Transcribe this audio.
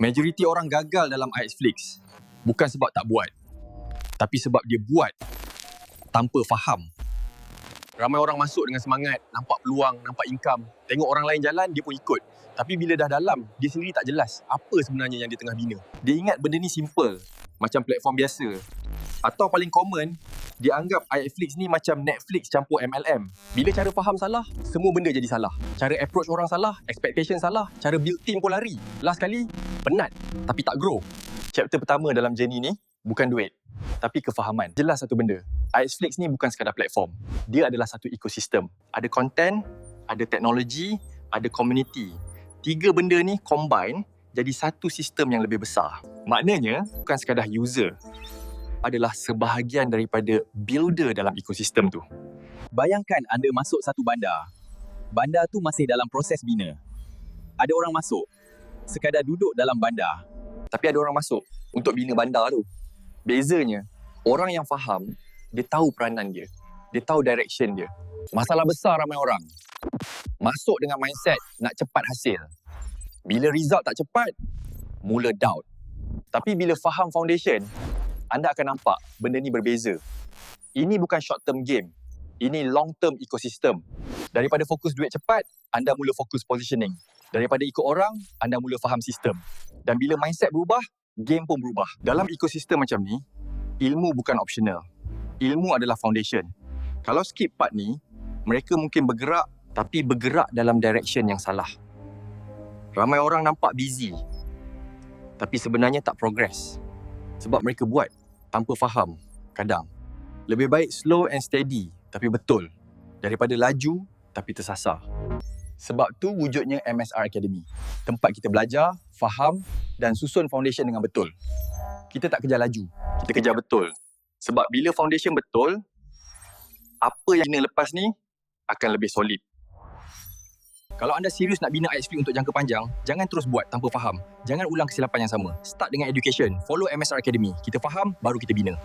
Majoriti orang gagal dalam IXFlix bukan sebab tak buat, tapi sebab dia buat tanpa faham. Ramai orang masuk dengan semangat, nampak peluang, nampak income. Tengok orang lain jalan, dia pun ikut. Tapi bila dah dalam, dia sendiri tak jelas apa sebenarnya yang dia tengah bina. Dia ingat benda ni simple, macam platform biasa. Atau paling common, dia anggap IXFlix ni macam Netflix campur MLM. Bila cara faham salah, semua benda jadi salah. Cara approach orang salah, expectation salah, cara build team pun lari. Last kali, penat tapi tak grow. Chapter pertama dalam journey ni bukan duit, tapi kefahaman. Jelas satu benda, IXFlix ni bukan sekadar platform. Dia adalah satu ekosistem. Ada content, ada teknologi, ada community. Tiga benda ni combine jadi satu sistem yang lebih besar. Maknanya, bukan sekadar user, adalah sebahagian daripada builder dalam ekosistem tu. Bayangkan anda masuk satu bandar. Bandar tu masih dalam proses bina. Ada orang masuk, sekadar duduk dalam bandar. Tapi ada orang masuk untuk bina bandar tu. Bezanya, orang yang faham, dia tahu peranan dia. Dia tahu direction dia. Masalah besar ramai orang. Masuk dengan mindset nak cepat hasil. Bila result tak cepat, mula doubt. Tapi bila faham foundation, anda akan nampak benda ni berbeza. Ini bukan short term game. Ini long term ekosistem. Daripada fokus duit cepat, anda mula fokus positioning. Daripada ikut orang, anda mula faham sistem. Dan bila mindset berubah, game pun berubah. Dalam ekosistem macam ni, ilmu bukan optional. Ilmu adalah foundation. Kalau skip part ni, mereka mungkin bergerak, tapi bergerak dalam direction yang salah. Ramai orang nampak busy, tapi sebenarnya tak progress. Sebab mereka buat tanpa faham. Kadang lebih baik slow and steady tapi betul daripada laju tapi tersasar. Sebab tu wujudnya MSR Academy. Tempat kita belajar, faham dan susun foundation dengan betul. Kita tak kejar laju, kita kejar betul. Sebab bila foundation betul, apa yang kena lepas ni akan lebih solid. Kalau anda serius nak bina IXFlix untuk jangka panjang, jangan terus buat tanpa faham. Jangan ulang kesilapan yang sama. Start dengan education. Follow MSR Academy. Kita faham, baru kita bina.